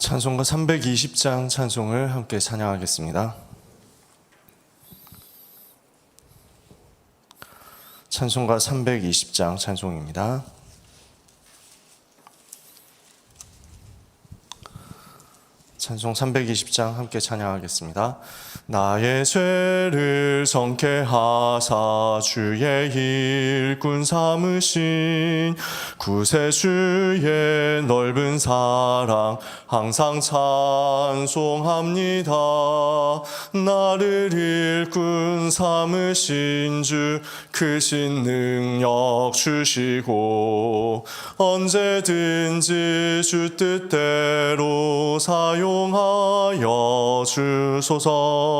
찬송가 320장 찬송을 함께 찬양하겠습니다. 찬송가 320장 찬송입니다. 찬송 320장 함께 찬양하겠습니다. 나의 죄를 정케 하사 주의 일꾼 삼으신 구세주의 넓은 사랑 항상 찬송합니다. 나를 일꾼 삼으신 주 크신 능력 주시고 언제든지 주 뜻대로 사용하여 주소서.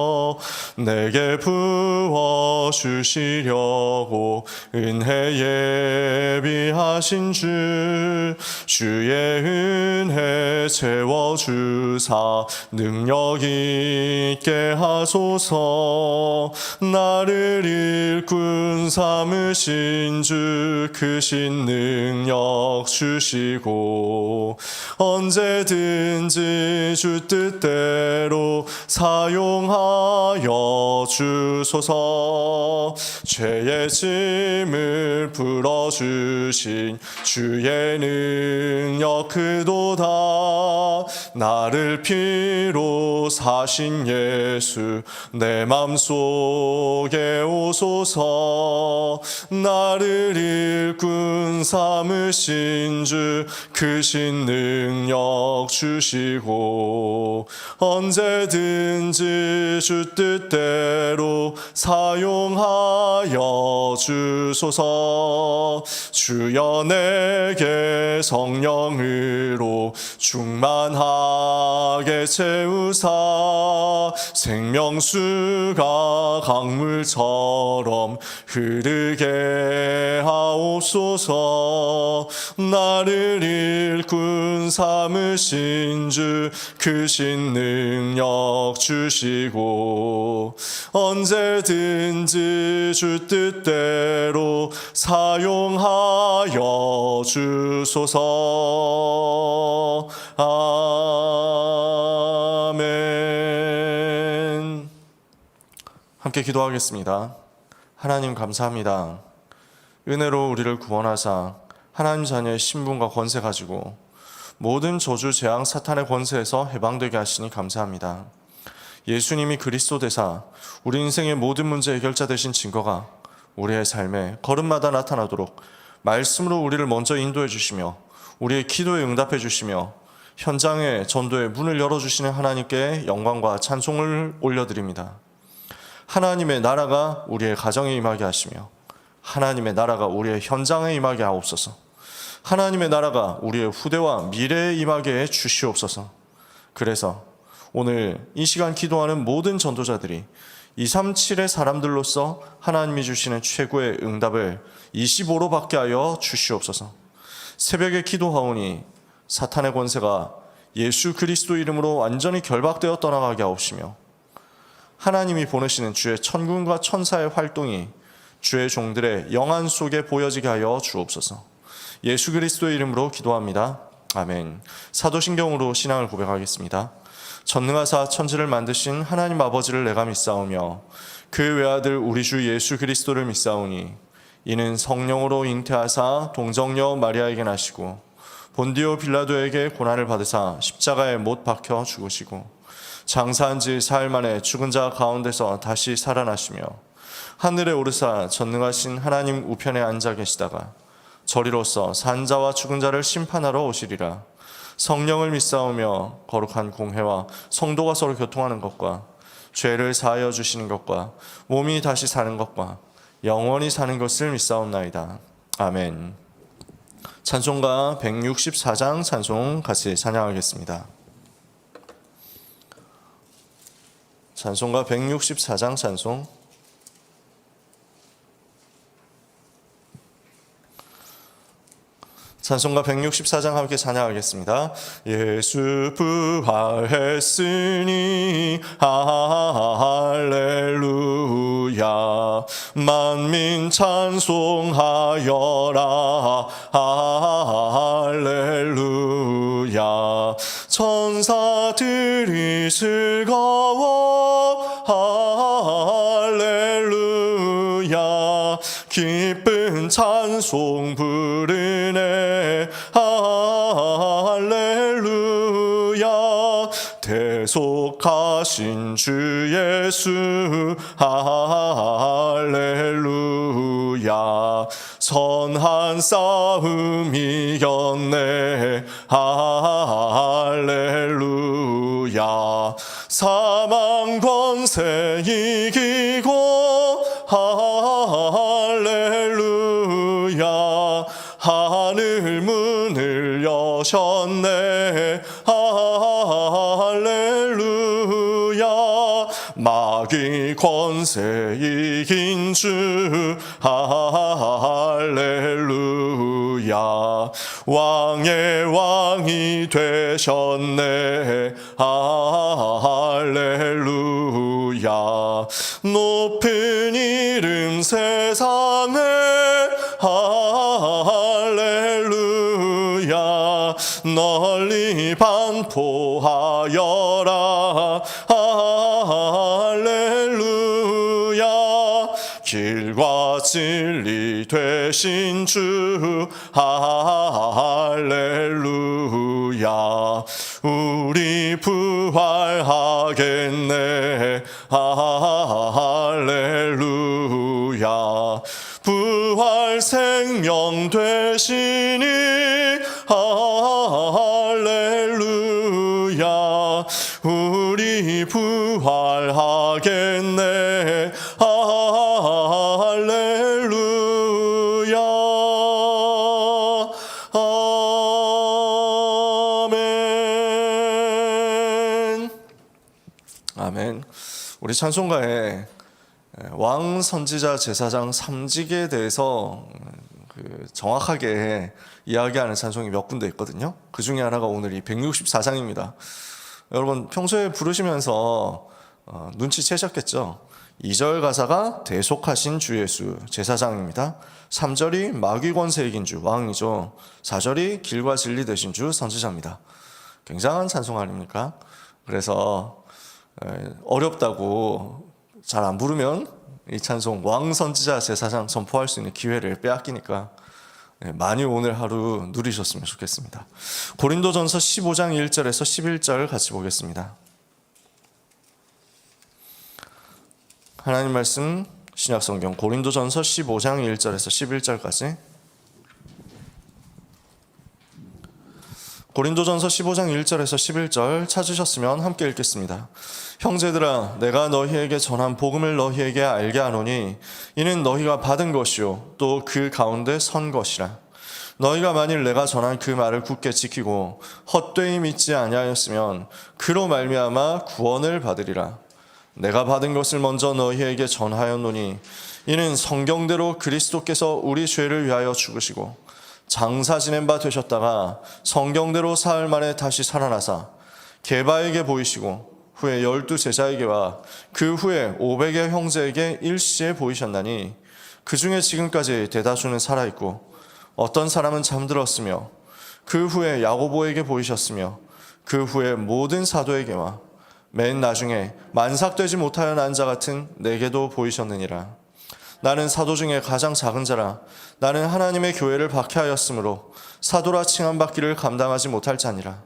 내게 부어주시려고 은혜 예비하신 주의 은혜 채워주사 능력 있게 하소서. 나를 일꾼 삼으신 주 크신 능력 주시고 언제든지 주 뜻대로 사용하여 주소서. 죄의 짐을 풀어주신 주의 능력 크도다. 나를 피로 사신 예수 내 맘속에 오소서. 나를 일꾼 삼으신 주 크신 능력 주시고 언제든지 주 뜻대로 사용하여 주소서. 주여 내게 성령으로 충만하게 채우사 생명수가 강물처럼 흐르게 하옵소서. 나를 일꾼 삼으신 주 크신 능력 주시고 언제든지 주 뜻대로 사용하여 주소서. 아멘. 함께 기도하겠습니다. 하나님 감사합니다. 은혜로 우리를 구원하사 하나님 자녀의 신분과 권세 가지고 모든 저주 재앙 사탄의 권세에서 해방되게 하시니 감사합니다. 예수님이 그리스도 되사 우리 인생의 모든 문제 해결자 되신 증거가 우리의 삶에 걸음마다 나타나도록 말씀으로 우리를 먼저 인도해 주시며 우리의 기도에 응답해 주시며 현장의 전도의 문을 열어주시는 하나님께 영광과 찬송을 올려드립니다. 하나님의 나라가 우리의 가정에 임하게 하시며 하나님의 나라가 우리의 현장에 임하게 하옵소서. 하나님의 나라가 우리의 후대와 미래에 임하게 해 주시옵소서. 그래서 오늘 이 시간 기도하는 모든 전도자들이 237의 사람들로서 하나님이 주시는 최고의 응답을 25로 받게 하여 주시옵소서. 새벽에 기도하오니 사탄의 권세가 예수 그리스도 이름으로 완전히 결박되어 떠나가게 하옵시며 하나님이 보내시는 주의 천군과 천사의 활동이 주의 종들의 영안 속에 보여지게 하여 주옵소서. 예수 그리스도의 이름으로 기도합니다. 아멘. 사도신경으로 신앙을 고백하겠습니다. 전능하사 천지를 만드신 하나님 아버지를 내가 믿사오며 그 외아들 우리 주 예수 그리스도를 믿사오니 이는 성령으로 잉태하사 동정녀 마리아에게 나시고 본디오 빌라도에게 고난을 받으사 십자가에 못 박혀 죽으시고 장사한 지 사흘 만에 죽은 자 가운데서 다시 살아나시며 하늘에 오르사 전능하신 하나님 우편에 앉아 계시다가 저리로서 산자와 죽은 자를 심판하러 오시리라. 성령을 믿사오며 거룩한 공회와 성도가 서로 교통하는 것과 죄를 사하여 주시는 것과 몸이 다시 사는 것과 영원히 사는 것을 믿사옵나이다. 아멘. 찬송가 164장 찬송 같이 찬양하겠습니다. 찬송가 164장 찬송. 찬송가 164장 함께 찬양하겠습니다. 예수 부활했으니 할렐루야. 만민 찬송하여라. 할렐루야. 천사들이 즐거워 할렐루야. 기쁜 찬송 부르네 할렐루야. 대속하신 주 예수 할렐루야. 선한 싸움 이겼네 할렐루야. 사망 권세 이기고 할렐루야. 하늘 문을 여셨네 할렐루야. 마귀 권세 이긴 주 할렐루야. 왕의 왕이 되셨네 할렐루야. 높은 이름 세상에 할렐루야. 널리 반포하여라 할렐루야. 길과 진리 되신 주 할렐루야. 우리 부활하겠네 할렐루야. 부활 생명 되시니 할렐루야. 우리 부활하겠네 할렐루야. 아멘. 아멘. 우리 찬송가에 왕, 선지자, 제사장, 삼직에 대해서 정확하게 이야기하는 찬송이 몇 군데 있거든요. 그 중에 하나가 오늘 이 164장입니다. 여러분 평소에 부르시면서 눈치채셨겠죠? 2절 가사가 대속하신 주 예수 제사장입니다. 3절이 마귀 권세 이긴 주 왕이죠. 4절이 길과 진리 되신 주 선지자입니다. 굉장한 찬송 아닙니까? 그래서 어렵다고 잘 안 부르면 이 찬송 왕, 선지자, 제사장 선포할 수 있는 기회를 빼앗기니까 많이 오늘 하루 누리셨으면 좋겠습니다. 고린도전서 15장 1절에서 11절 같이 보겠습니다. 하나님 말씀 신약성경 고린도전서 15장 1절에서 11절까지. 고린도전서 15장 1절에서 11절 찾으셨으면 함께 읽겠습니다. 형제들아, 내가 너희에게 전한 복음을 너희에게 알게 하노니 이는 너희가 받은 것이요 또 그 가운데 선 것이라. 너희가 만일 내가 전한 그 말을 굳게 지키고 헛되이 믿지 아니하였으면 그로 말미암아 구원을 받으리라. 내가 받은 것을 먼저 너희에게 전하였노니 이는 성경대로 그리스도께서 우리 죄를 위하여 죽으시고 장사 지낸 바 되셨다가 성경대로 사흘 만에 다시 살아나사 게바에게 보이시고 후에 12 제자에게와 그 후에 500의 형제에게 일시에 보이셨나니 그 중에 지금까지 대다수는 살아있고 어떤 사람은 잠들었으며 그 후에 야고보에게 보이셨으며 그 후에 모든 사도에게와 맨 나중에 만삭되지 못하여 난 자 같은 내게도 보이셨느니라. 나는 사도 중에 가장 작은 자라. 나는 하나님의 교회를 박해하였으므로 사도라 칭함받기를 감당하지 못할 자니라.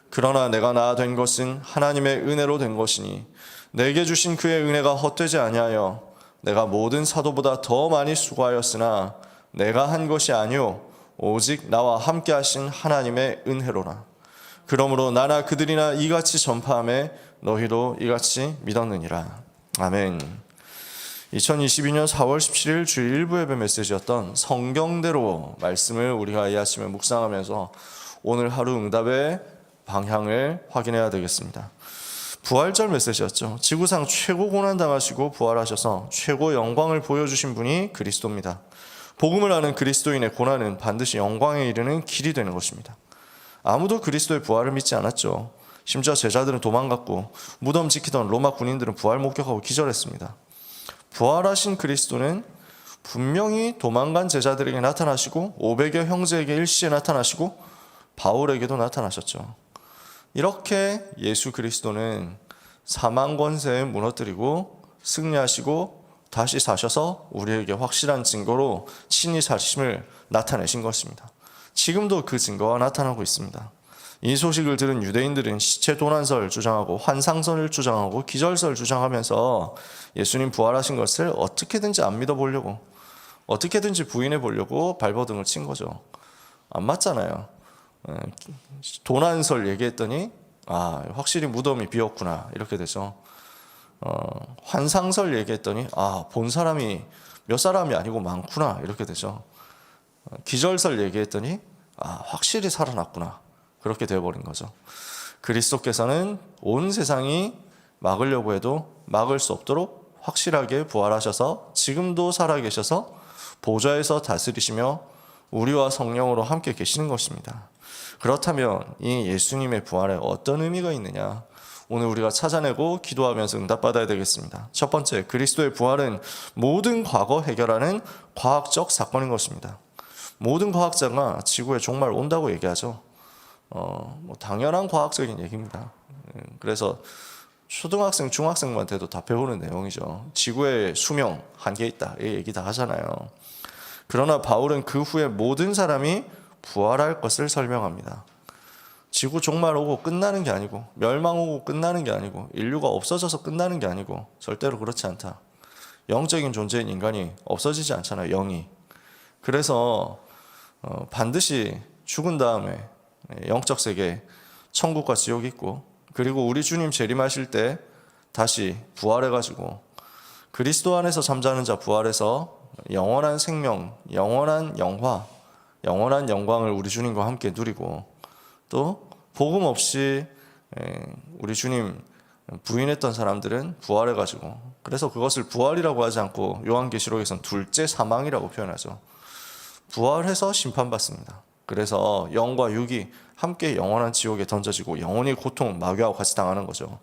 그러나 내가 나 된 것은 하나님의 은혜로 된 것이니 내게 주신 그의 은혜가 헛되지 아니하여 내가 모든 사도보다 더 많이 수고하였으나 내가 한 것이 아니요 오직 나와 함께 하신 하나님의 은혜로라. 그러므로 나나 그들이나 이같이 전파하며 너희도 이같이 믿었느니라. 아멘. 2022년 4월 17일 주일 일부 예배 메시지였던 성경대로 말씀을 우리가 이 아침에 묵상하면서 오늘 하루 응답의 방향을 확인해야 되겠습니다. 부활절 메시지였죠. 지구상 최고 고난 당하시고 부활하셔서 최고 영광을 보여주신 분이 그리스도입니다. 복음을 아는 그리스도인의 고난은 반드시 영광에 이르는 길이 되는 것입니다. 아무도 그리스도의 부활을 믿지 않았죠. 심지어 제자들은 도망갔고 무덤 지키던 로마 군인들은 부활 목격하고 기절했습니다. 부활하신 그리스도는 분명히 도망간 제자들에게 나타나시고 500여 형제에게 일시에 나타나시고 바울에게도 나타나셨죠. 이렇게 예수 그리스도는 사망 권세에 무너뜨리고 승리하시고 다시 사셔서 우리에게 확실한 증거로 친히 사심을 나타내신 것입니다. 지금도 그 증거가 나타나고 있습니다. 이 소식을 들은 유대인들은 시체 도난설 주장하고 환상설을 주장하고 기절설 주장하면서 예수님 부활하신 것을 어떻게든지 안 믿어보려고, 어떻게든지 부인해 보려고 발버둥을 친 거죠. 안 맞잖아요. 도난설 얘기했더니 확실히 무덤이 비었구나 이렇게 되죠. 환상설 얘기했더니 본 사람이 몇 사람이 아니고 많구나 이렇게 되죠. 기절설 얘기했더니 확실히 살아났구나 그렇게 되어버린 거죠. 그리스도께서는 온 세상이 막으려고 해도 막을 수 없도록 확실하게 부활하셔서 지금도 살아계셔서 보좌에서 다스리시며 우리와 성령으로 함께 계시는 것입니다. 그렇다면 이 예수님의 부활에 어떤 의미가 있느냐? 오늘 우리가 찾아내고 기도하면서 응답받아야 되겠습니다. 첫 번째, 그리스도의 부활은 모든 과거 해결하는 과학적 사건인 것입니다. 모든 과학자가 지구에 종말 온다고 얘기하죠. 당연한 과학적인 얘기입니다. 그래서 초등학생, 중학생만 돼도 다 배우는 내용이죠. 지구의 수명 한계 있다 이 얘기 다 하잖아요. 그러나 바울은 그 후에 모든 사람이 부활할 것을 설명합니다. 지구 종말 오고 끝나는 게 아니고, 멸망 오고 끝나는 게 아니고, 인류가 없어져서 끝나는 게 아니고, 절대로 그렇지 않다. 영적인 존재인 인간이 없어지지 않잖아요, 영이. 그래서 반드시 죽은 다음에 영적 세계, 천국과 지옥이 있고, 그리고 우리 주님 재림하실 때 다시 부활해가지고 그리스도 안에서 잠자는 자 부활해서 영원한 생명, 영원한 영화, 영원한 영광을 우리 주님과 함께 누리고, 또 복음 없이 우리 주님 부인했던 사람들은 부활해가지고, 그래서 그것을 부활이라고 하지 않고 요한계시록에서는 둘째 사망이라고 표현하죠. 부활해서 심판받습니다. 그래서 영과 육이 함께 영원한 지옥에 던져지고 영원히 고통, 마귀와 같이 당하는 거죠.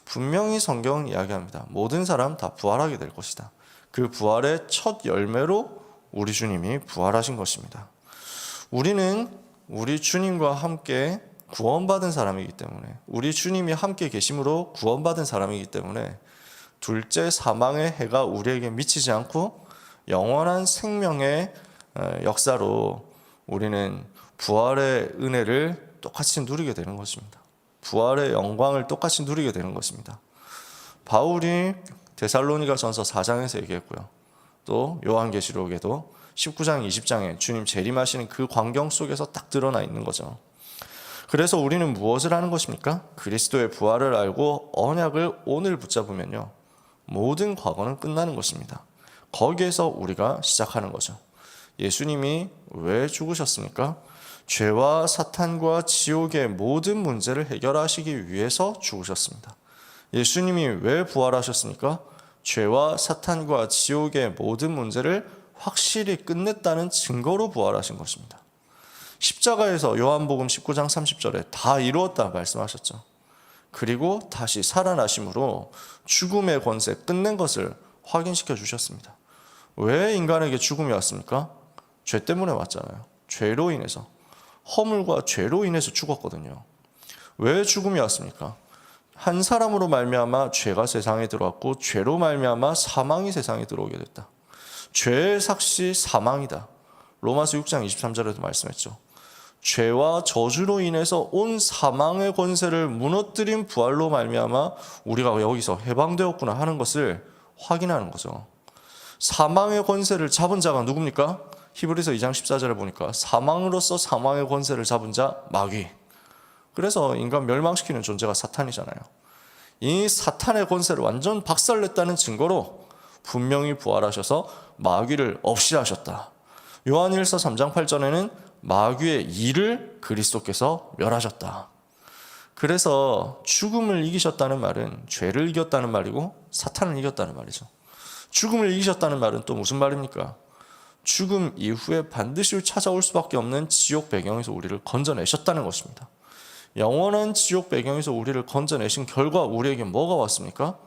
분명히 성경은 이야기합니다. 모든 사람 다 부활하게 될 것이다. 그 부활의 첫 열매로 우리 주님이 부활하신 것입니다. 우리는 우리 주님과 함께 구원받은 사람이기 때문에, 우리 주님이 함께 계심으로 구원받은 사람이기 때문에 둘째 사망의 해가 우리에게 미치지 않고 영원한 생명의 역사로 우리는 부활의 은혜를 똑같이 누리게 되는 것입니다. 부활의 영광을 똑같이 누리게 되는 것입니다. 바울이 데살로니가 전서 4장에서 얘기했고요. 또 요한계시록에도 19장, 20장에 주님 재림하시는 그 광경 속에서 딱 드러나 있는 거죠. 그래서 우리는 무엇을 하는 것입니까? 그리스도의 부활을 알고 언약을 오늘 붙잡으면요, 모든 과거는 끝나는 것입니다. 거기에서 우리가 시작하는 거죠. 예수님이 왜 죽으셨습니까? 죄와 사탄과 지옥의 모든 문제를 해결하시기 위해서 죽으셨습니다. 예수님이 왜 부활하셨습니까? 죄와 사탄과 지옥의 모든 문제를 확실히 끝냈다는 증거로 부활하신 것입니다. 십자가에서 요한복음 19장 30절에 다 이루었다 말씀하셨죠. 그리고 다시 살아나심으로 죽음의 권세 끝낸 것을 확인시켜 주셨습니다. 왜 인간에게 죽음이 왔습니까? 죄 때문에 왔잖아요. 죄로 인해서, 허물과 죄로 인해서 죽었거든요. 왜 죽음이 왔습니까? 한 사람으로 말미암아 죄가 세상에 들어왔고, 죄로 말미암아 사망이 세상에 들어오게 됐다. 죄의 삭시 사망이다. 로마서 6장 23절에도 말씀했죠. 죄와 저주로 인해서 온 사망의 권세를 무너뜨린 부활로 말미암아 우리가 여기서 해방되었구나 하는 것을 확인하는 거죠. 사망의 권세를 잡은 자가 누굽니까? 히브리서 2장 14절에 보니까 사망으로서 사망의 권세를 잡은 자 마귀. 그래서 인간 멸망시키는 존재가 사탄이잖아요. 이 사탄의 권세를 완전 박살냈다는 증거로 분명히 부활하셔서 마귀를 없이 하셨다. 요한일서 3장 8절에는 마귀의 일을 그리스도께서 멸하셨다. 그래서 죽음을 이기셨다는 말은 죄를 이겼다는 말이고 사탄을 이겼다는 말이죠. 죽음을 이기셨다는 말은 또 무슨 말입니까? 죽음 이후에 반드시 찾아올 수밖에 없는 지옥 배경에서 우리를 건져내셨다는 것입니다. 영원한 지옥 배경에서 우리를 건져내신 결과 우리에게 뭐가 왔습니까?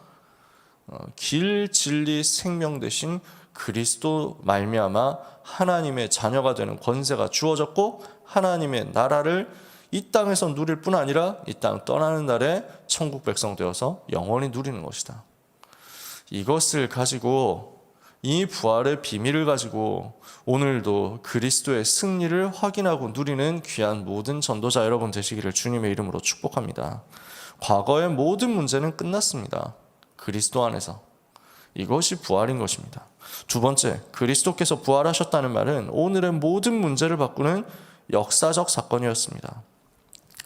길, 진리, 생명 되신 그리스도 말미암아 하나님의 자녀가 되는 권세가 주어졌고, 하나님의 나라를 이 땅에서 누릴 뿐 아니라 이 땅 떠나는 날에 천국 백성 되어서 영원히 누리는 것이다. 이것을 가지고, 이 부활의 비밀을 가지고 오늘도 그리스도의 승리를 확인하고 누리는 귀한 모든 전도자 여러분 되시기를 주님의 이름으로 축복합니다. 과거의 모든 문제는 끝났습니다. 그리스도 안에서. 이것이 부활인 것입니다. 두 번째, 그리스도께서 부활하셨다는 말은 오늘의 모든 문제를 바꾸는 역사적 사건이었습니다.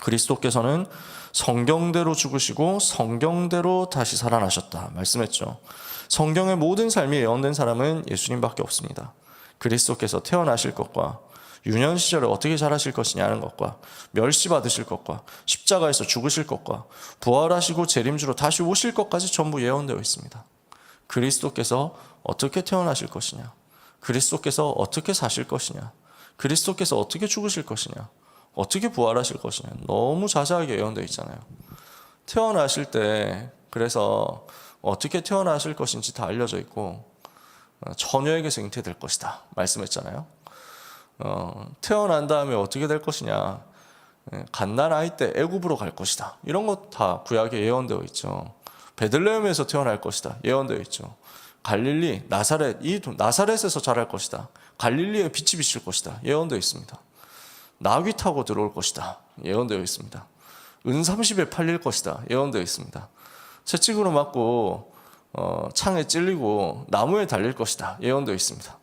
그리스도께서는 성경대로 죽으시고 성경대로 다시 살아나셨다 말씀했죠. 성경의 모든 삶이 예언된 사람은 예수님밖에 없습니다. 그리스도께서 태어나실 것과 유년 시절에 어떻게 자라실 것이냐는 것과 멸시받으실 것과 십자가에서 죽으실 것과 부활하시고 재림주로 다시 오실 것까지 전부 예언되어 있습니다. 그리스도께서 어떻게 태어나실 것이냐, 그리스도께서 어떻게 사실 것이냐, 그리스도께서 어떻게 죽으실 것이냐, 어떻게 부활하실 것이냐, 너무 자세하게 예언되어 있잖아요. 태어나실 때 그래서 어떻게 태어나실 것인지 다 알려져 있고, 처녀에게서 잉태될 것이다 말씀했잖아요. 태어난 다음에 어떻게 될 것이냐, 갓난 아이 때 애굽으로 갈 것이다, 이런 것 다 구약에 예언되어 있죠. 베들레헴에서 태어날 것이다 예언되어 있죠. 갈릴리, 나사렛, 이 나사렛에서 자랄 것이다, 갈릴리에 빛이 비칠 것이다 예언되어 있습니다. 나귀 타고 들어올 것이다 예언되어 있습니다. 은 30에 팔릴 것이다 예언되어 있습니다. 채찍으로 맞고 창에 찔리고 나무에 달릴 것이다 예언되어 있습니다.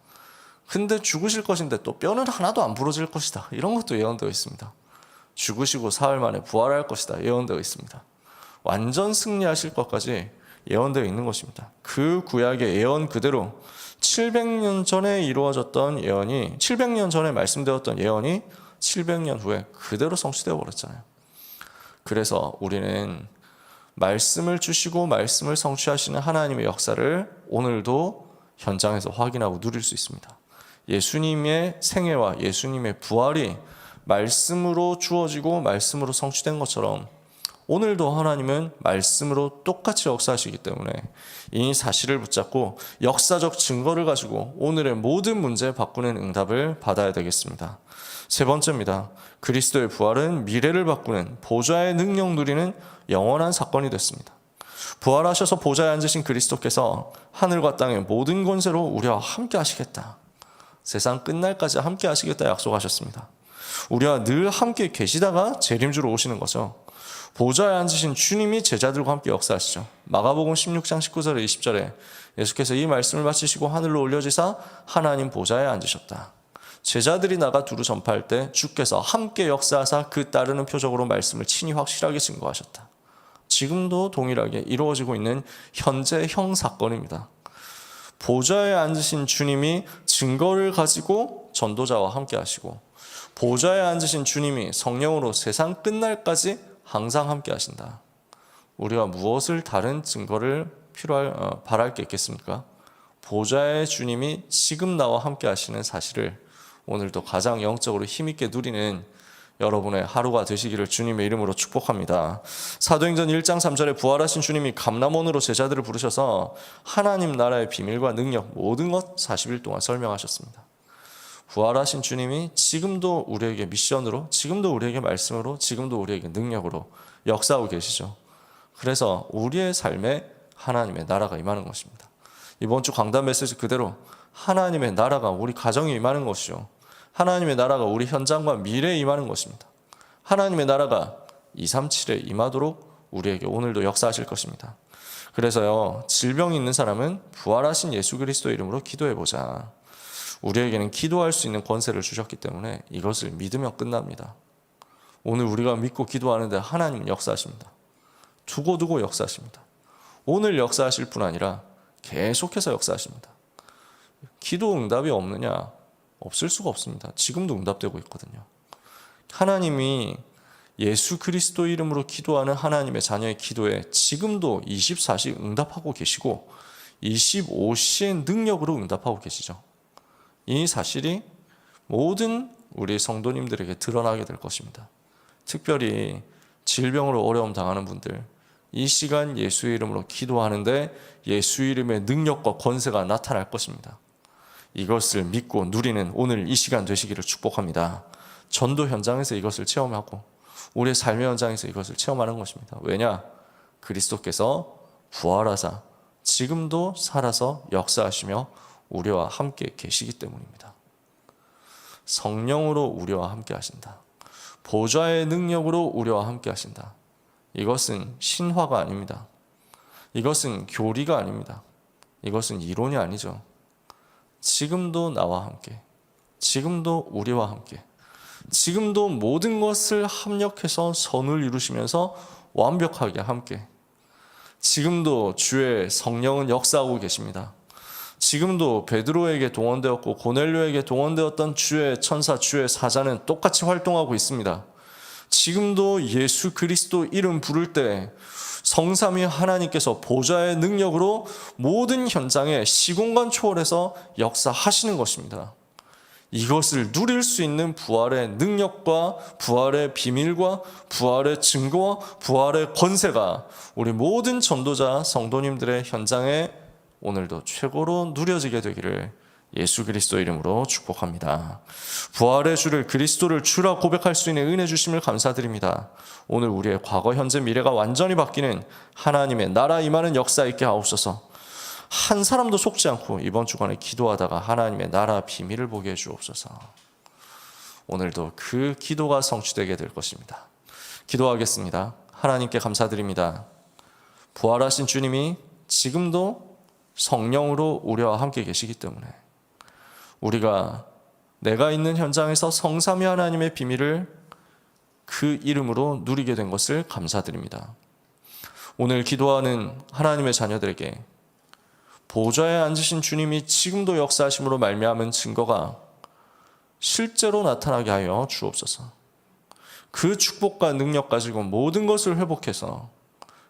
근데 죽으실 것인데 또 뼈는 하나도 안 부러질 것이다, 이런 것도 예언되어 있습니다. 죽으시고 사흘 만에 부활할 것이다 예언되어 있습니다. 완전 승리하실 것까지 예언되어 있는 것입니다. 그 구약의 예언 그대로 700년 전에 이루어졌던 예언이, 700년 전에 말씀되었던 예언이 700년 후에 그대로 성취되어 버렸잖아요. 그래서 우리는 말씀을 주시고 말씀을 성취하시는 하나님의 역사를 오늘도 현장에서 확인하고 누릴 수 있습니다. 예수님의 생애와 예수님의 부활이 말씀으로 주어지고 말씀으로 성취된 것처럼 오늘도 하나님은 말씀으로 똑같이 역사하시기 때문에 이 사실을 붙잡고 역사적 증거를 가지고 오늘의 모든 문제 바꾸는 응답을 받아야 되겠습니다. 세 번째입니다. 그리스도의 부활은 미래를 바꾸는 보좌의 능력 누리는 영원한 사건이 됐습니다. 부활하셔서 보좌에 앉으신 그리스도께서 하늘과 땅의 모든 권세로 우리와 함께 하시겠다, 세상 끝날까지 함께 하시겠다 약속하셨습니다. 우리와 늘 함께 계시다가 재림주로 오시는 거죠. 보좌에 앉으신 주님이 제자들과 함께 역사하시죠. 마가복음 16장 19절에 20절에 예수께서 이 말씀을 마치시고 하늘로 올려지사 하나님 보좌에 앉으셨다. 제자들이 나가 두루 전파할 때 주께서 함께 역사하사 그 따르는 표적으로 말씀을 친히 확실하게 증거하셨다. 지금도 동일하게 이루어지고 있는 현재형 사건입니다. 보좌에 앉으신 주님이 증거를 가지고 전도자와 함께 하시고, 보좌에 앉으신 주님이 성령으로 세상 끝날까지 항상 함께 하신다. 우리가 무엇을 다른 증거를 바랄 게 있겠습니까? 보좌의 주님이 지금 나와 함께 하시는 사실을 오늘도 가장 영적으로 힘있게 누리는 여러분의 하루가 되시기를 주님의 이름으로 축복합니다. 사도행전 1장 3절에 부활하신 주님이 감람원으로 제자들을 부르셔서 하나님 나라의 비밀과 능력 모든 것 40일 동안 설명하셨습니다. 부활하신 주님이 지금도 우리에게 미션으로, 지금도 우리에게 말씀으로, 지금도 우리에게 능력으로 역사하고 계시죠. 그래서 우리의 삶에 하나님의 나라가 임하는 것입니다. 이번 주 강단 메시지 그대로 하나님의 나라가 우리 가정에 임하는 것이요, 하나님의 나라가 우리 현장과 미래에 임하는 것입니다. 하나님의 나라가 237에 임하도록 우리에게 오늘도 역사하실 것입니다. 그래서요, 질병이 있는 사람은 부활하신 예수 그리스도의 이름으로 기도해보자. 우리에게는 기도할 수 있는 권세를 주셨기 때문에 이것을 믿으면 끝납니다. 오늘 우리가 믿고 기도하는데 하나님은 역사하십니다. 두고두고 역사하십니다. 오늘 역사하실 뿐 아니라 계속해서 역사하십니다. 기도 응답이 없느냐? 없을 수가 없습니다. 지금도 응답되고 있거든요. 하나님이 예수 그리스도 이름으로 기도하는 하나님의 자녀의 기도에 지금도 24시 응답하고 계시고 25시의 능력으로 응답하고 계시죠. 이 사실이 모든 우리 성도님들에게 드러나게 될 것입니다. 특별히 질병으로 어려움 당하는 분들, 이 시간 예수의 이름으로 기도하는데 예수 이름의 능력과 권세가 나타날 것입니다. 이것을 믿고 누리는 오늘 이 시간 되시기를 축복합니다. 전도 현장에서 이것을 체험하고 우리의 삶의 현장에서 이것을 체험하는 것입니다. 왜냐? 그리스도께서 부활하사 지금도 살아서 역사하시며 우리와 함께 계시기 때문입니다. 성령으로 우리와 함께 하신다. 보좌의 능력으로 우리와 함께 하신다. 이것은 신화가 아닙니다. 이것은 교리가 아닙니다. 이것은 이론이 아니죠. 지금도 나와 함께, 지금도 우리와 함께, 지금도 모든 것을 합력해서 선을 이루시면서 완벽하게 함께, 지금도 주의 성령은 역사하고 계십니다. 지금도 베드로에게 동원되었고 고넬료에게 동원되었던 주의 천사, 주의 사자는 똑같이 활동하고 있습니다. 지금도 예수 그리스도 이름 부를 때 성삼위 하나님께서 보좌의 능력으로 모든 현장에 시공간 초월해서 역사하시는 것입니다. 이것을 누릴 수 있는 부활의 능력과 부활의 비밀과 부활의 증거와 부활의 권세가 우리 모든 전도자 성도님들의 현장에 오늘도 최고로 누려지게 되기를 예수 그리스도 이름으로 축복합니다. 부활의 주를, 그리스도를 주라 고백할 수 있는 은혜 주심을 감사드립니다. 오늘 우리의 과거, 현재, 미래가 완전히 바뀌는 하나님의 나라 임하는 역사 있게 하옵소서. 한 사람도 속지 않고 이번 주간에 기도하다가 하나님의 나라 비밀을 보게 해주옵소서. 오늘도 그 기도가 성취되게 될 것입니다. 기도하겠습니다. 하나님께 감사드립니다. 부활하신 주님이 지금도 성령으로 우리와 함께 계시기 때문에 우리가 내가 있는 현장에서 성삼위 하나님의 비밀을 그 이름으로 누리게 된 것을 감사드립니다. 오늘 기도하는 하나님의 자녀들에게 보좌에 앉으신 주님이 지금도 역사하심으로 말미암은 증거가 실제로 나타나게 하여 주옵소서. 그 축복과 능력 가지고 모든 것을 회복해서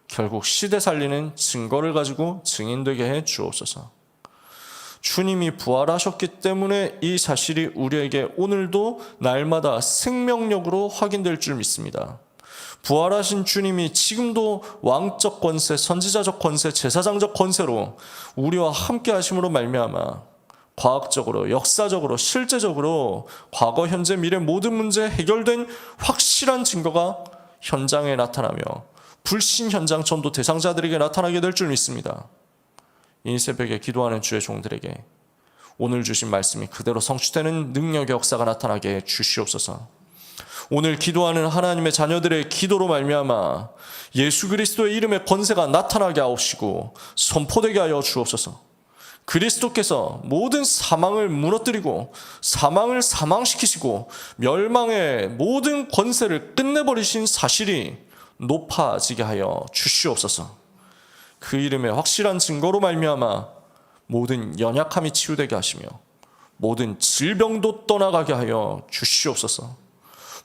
결국 시대 살리는 증거를 가지고 증인되게 해 주옵소서. 주님이 부활하셨기 때문에 이 사실이 우리에게 오늘도 날마다 생명력으로 확인될 줄 믿습니다. 부활하신 주님이 지금도 왕적 권세, 선지자적 권세, 제사장적 권세로 우리와 함께 하심으로 말미암아 과학적으로, 역사적으로, 실제적으로 과거, 현재, 미래 모든 문제 해결된 확실한 증거가 현장에 나타나며 불신 현장 전도 대상자들에게 나타나게 될 줄 믿습니다. 이 새벽에 기도하는 주의 종들에게 오늘 주신 말씀이 그대로 성취되는 능력의 역사가 나타나게 해 주시옵소서. 오늘 기도하는 하나님의 자녀들의 기도로 말미암아 예수 그리스도의 이름의 권세가 나타나게 하옵시고 선포되게 하여 주옵소서. 그리스도께서 모든 사망을 무너뜨리고 사망을 사망시키시고 멸망의 모든 권세를 끝내버리신 사실이 높아지게 하여 주시옵소서. 그 이름의 확실한 증거로 말미암아 모든 연약함이 치유되게 하시며 모든 질병도 떠나가게 하여 주시옵소서.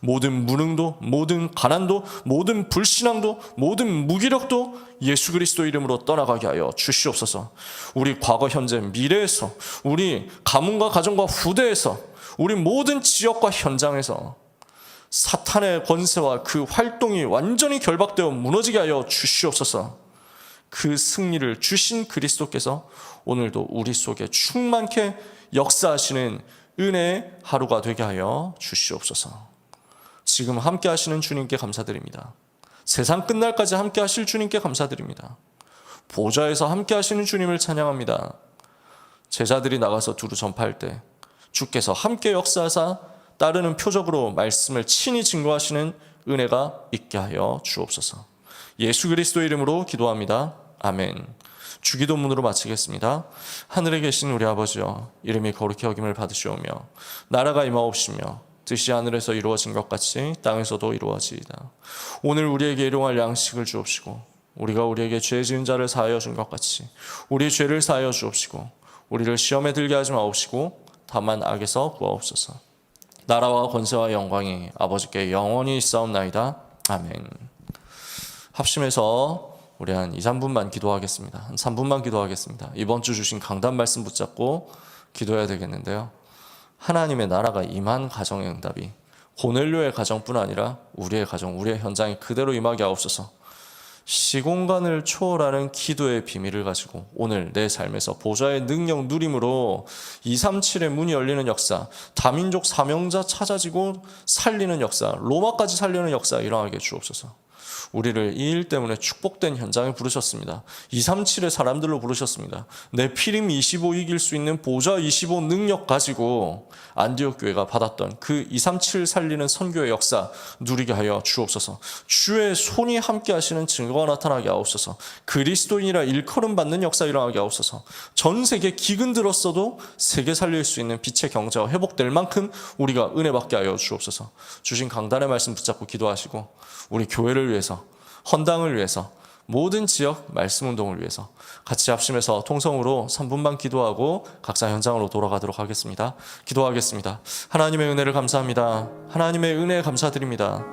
모든 무능도, 모든 가난도, 모든 불신앙도, 모든 무기력도 예수 그리스도 이름으로 떠나가게 하여 주시옵소서. 우리 과거, 현재, 미래에서, 우리 가문과 가정과 후대에서, 우리 모든 지역과 현장에서 사탄의 권세와 그 활동이 완전히 결박되어 무너지게 하여 주시옵소서. 그 승리를 주신 그리스도께서 오늘도 우리 속에 충만케 역사하시는 은혜의 하루가 되게 하여 주시옵소서. 지금 함께 하시는 주님께 감사드립니다. 세상 끝날까지 함께 하실 주님께 감사드립니다. 보좌에서 함께 하시는 주님을 찬양합니다. 제자들이 나가서 두루 전파할 때 주께서 함께 역사하사 따르는 표적으로 말씀을 친히 증거하시는 은혜가 있게 하여 주옵소서. 예수 그리스도 이름으로 기도합니다. 아멘. 주기도문으로 마치겠습니다. 하늘에 계신 우리 아버지여, 이름이 거룩히 여김을 받으시오며 나라가 임하옵시며 뜻이 하늘에서 이루어진 것 같이 땅에서도 이루어지이다. 오늘 우리에게 일용할 양식을 주옵시고 우리가 우리에게 죄 지은 자를 사하여 준 것 같이 우리 죄를 사하여 주옵시고 우리를 시험에 들게 하지 마옵시고 다만 악에서 구하옵소서. 나라와 권세와 영광이 아버지께 영원히 있사옵나이다. 아멘. 합심해서 우리 한 2, 3분만 기도하겠습니다. 한 3분만 기도하겠습니다. 이번 주 주신 강단 말씀 붙잡고 기도해야 되겠는데요. 하나님의 나라가 임한 가정의 응답이 고넬료의 가정뿐 아니라 우리의 가정, 우리의 현장에 그대로 임하게 하옵소서. 시공간을 초월하는 기도의 비밀을 가지고 오늘 내 삶에서 보좌의 능력 누림으로 237의 문이 열리는 역사, 다민족 사명자 찾아지고 살리는 역사, 로마까지 살리는 역사 일어나게 주옵소서. 우리를 이 일 때문에 축복된 현장에 부르셨습니다. 237의 사람들로 부르셨습니다. 내 피림 25 이길 수 있는 보좌 25 능력 가지고 안디옥 교회가 받았던 그 237 살리는 선교의 역사 누리게 하여 주옵소서. 주의 손이 함께 하시는 증거가 나타나게 하옵소서. 그리스도인이라 일컬음 받는 역사 일어나게 하옵소서. 전 세계 기근 들었어도 세계 살릴 수 있는 빛의 경제가 회복될 만큼 우리가 은혜 받게 하여 주옵소서. 주신 강단의 말씀 붙잡고 기도하시고 우리 교회를 위해서, 헌당을 위해서, 모든 지역 말씀 운동을 위해서 같이 합심해서 통성으로 3분만 기도하고 각자 현장으로 돌아가도록 하겠습니다. 기도하겠습니다. 하나님의 은혜를 감사합니다. 하나님의 은혜에 감사드립니다.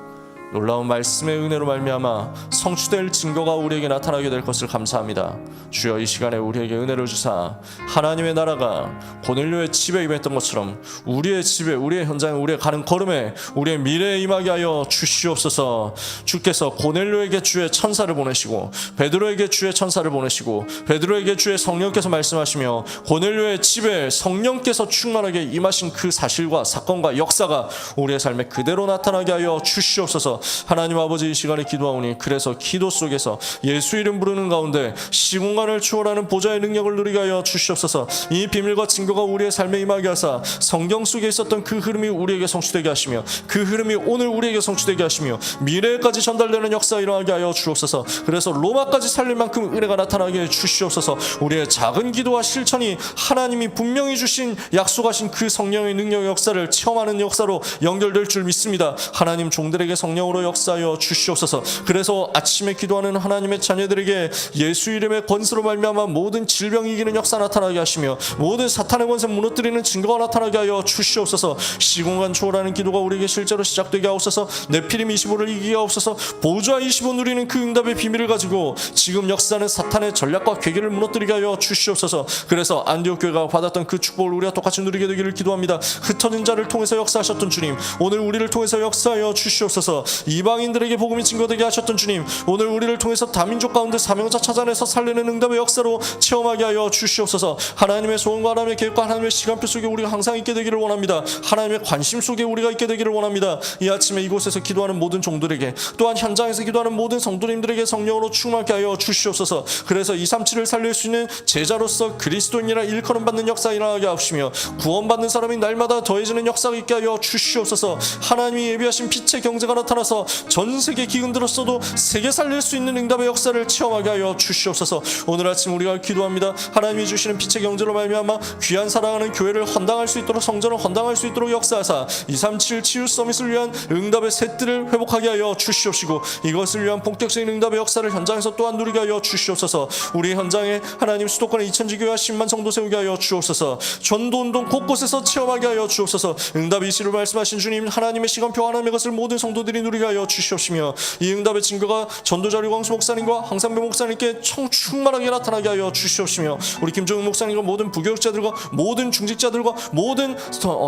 놀라운 말씀의 은혜로 말미암아 성취될 증거가 우리에게 나타나게 될 것을 감사합니다. 주여 이 시간에 우리에게 은혜를 주사 하나님의 나라가 고넬료의 집에 임했던 것처럼 우리의 집에, 우리의 현장에, 우리의 가는 걸음에, 우리의 미래에 임하게 하여 주시옵소서. 주께서 고넬료에게 주의 천사를 보내시고 베드로에게 주의 천사를 보내시고 베드로에게 주의 성령께서 말씀하시며 고넬료의 집에 성령께서 충만하게 임하신 그 사실과 사건과 역사가 우리의 삶에 그대로 나타나게 하여 주시옵소서. 하나님 아버지 이 시간에 기도하오니 그래서 기도 속에서 예수 이름 부르는 가운데 시공간을 초월하는 보좌의 능력을 누리게 하여 주시옵소서. 이 비밀과 증거가 우리의 삶에 임하게 하사 성경 속에 있었던 그 흐름이 우리에게 성취되게 하시며 그 흐름이 오늘 우리에게 성취되게 하시며 미래까지 전달되는 역사 일어나게 하여 주옵소서. 그래서 로마까지 살릴 만큼 은혜가 나타나게 주시옵소서. 우리의 작은 기도와 실천이 하나님이 분명히 주신 약속하신 그 성령의 능력의 역사를 체험하는 역사로 연결될 줄 믿습니다. 하나님 종들에게 성령으로 역사하여 주시옵소서. 그래서 아침에 기도하는 하나님의 자녀들에게 예수 이름의 권세로 말미암아 모든 질병 이기는 역사 나타나게 하시며 모든 사탄의 권세 무너뜨리는 증거가 나타나게 하여 주시옵소서. 시공간 초월하는 기도가 우리에게 실제로 시작되게 하옵소서. 네피림 25를 이기게 하옵소서. 보좌 25 누리는 그 응답의 비밀을 가지고 지금 역사는 사탄의 전략과 계기를 무너뜨리게 하여 주시옵소서. 그래서 안디옥 교회가 받았던 그 축복을 우리가 똑같이 누리게 되기를 기도합니다. 흩어진 자를 통해서 역사하셨던 주님, 오늘 우리를 통해서 역사하여 주시옵소서. 이방인들에게 복음이 증거되게 하셨던 주님, 오늘 우리를 통해서 다민족 가운데 사명자 찾아내서 살리는 응답의 역사로 체험하게 하여 주시옵소서. 하나님의 소원과 하나님의 계획과 하나님의 시간표 속에 우리가 항상 있게 되기를 원합니다. 하나님의 관심 속에 우리가 있게 되기를 원합니다. 이 아침에 이곳에서 기도하는 모든 종들에게, 또한 현장에서 기도하는 모든 성도님들에게 성령으로 충만하게 하여 주시옵소서. 그래서 237을 살릴 수 있는 제자로서 그리스도인이라 일컬음 받는 역사 일어나게 하시며 구원받는 사람이 날마다 더해지는 역사가 있게 하여 주시옵소서. 하나님이 예비하신 빛의 경제가 나타나서 전 세계 기근 들었어도 세계 살릴 수 있는 응답의 역사를 체험하게 하여 주시옵소서. 오늘 아침 우리가 기도합니다. 하나님이 주시는 빛의 경제로 말미암아 귀한 사랑하는 교회를 헌당할 수 있도록, 성전을 헌당할 수 있도록 역사하사 237 치유 서밋을 위한 응답의 셋들을 회복하게 하여 주시옵시고 이것을 위한 본격적인 응답의 역사를 현장에서 또한 누리게 하여 주시옵소서. 우리 현장에 하나님 수도권의 2000지교회와 10만 성도 세우게 하여 주옵소서. 전도운동 곳곳에서 체험하게 하여 주옵소서. 응답 이시를 말씀하신 주님, 하나님의 시간표 하나님의 것을 모든 성도들이 누리게 하여 주시옵시며 이 응답의 증거가 전도자 류광수 목사님과 황상배 목사님께 충만하게 나타나게 하여 주시옵시며 우리 김종욱 목사님과 모든 부교육자들과 모든 중직자들과 모든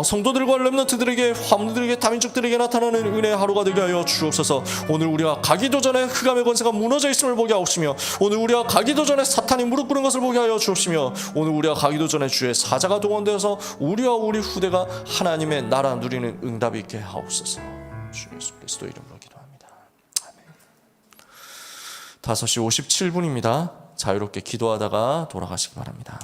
성도들과 렘넌트들에게, 화무들에게, 다민족들에게 나타나는 은혜의 하루가 되게 하여 주옵소서. 오늘 우리가 가기도 전에 흑암의 권세가 무너져 있음을 보게 하옵시며 오늘 우리가 가기도 전에 사탄이 무릎 꿇은 것을 보게 하여 주옵시며 오늘 우리가 가기도 전에 주의 사자가 동원되어서 우리와 우리 후대가 하나님의 나라 누리는 응답이 있게 하옵소서. 주 예수 그리스도 이름으로 기도합니다. 아멘. 5시 57분입니다. 자유롭게 기도하다가 돌아가시기 바랍니다.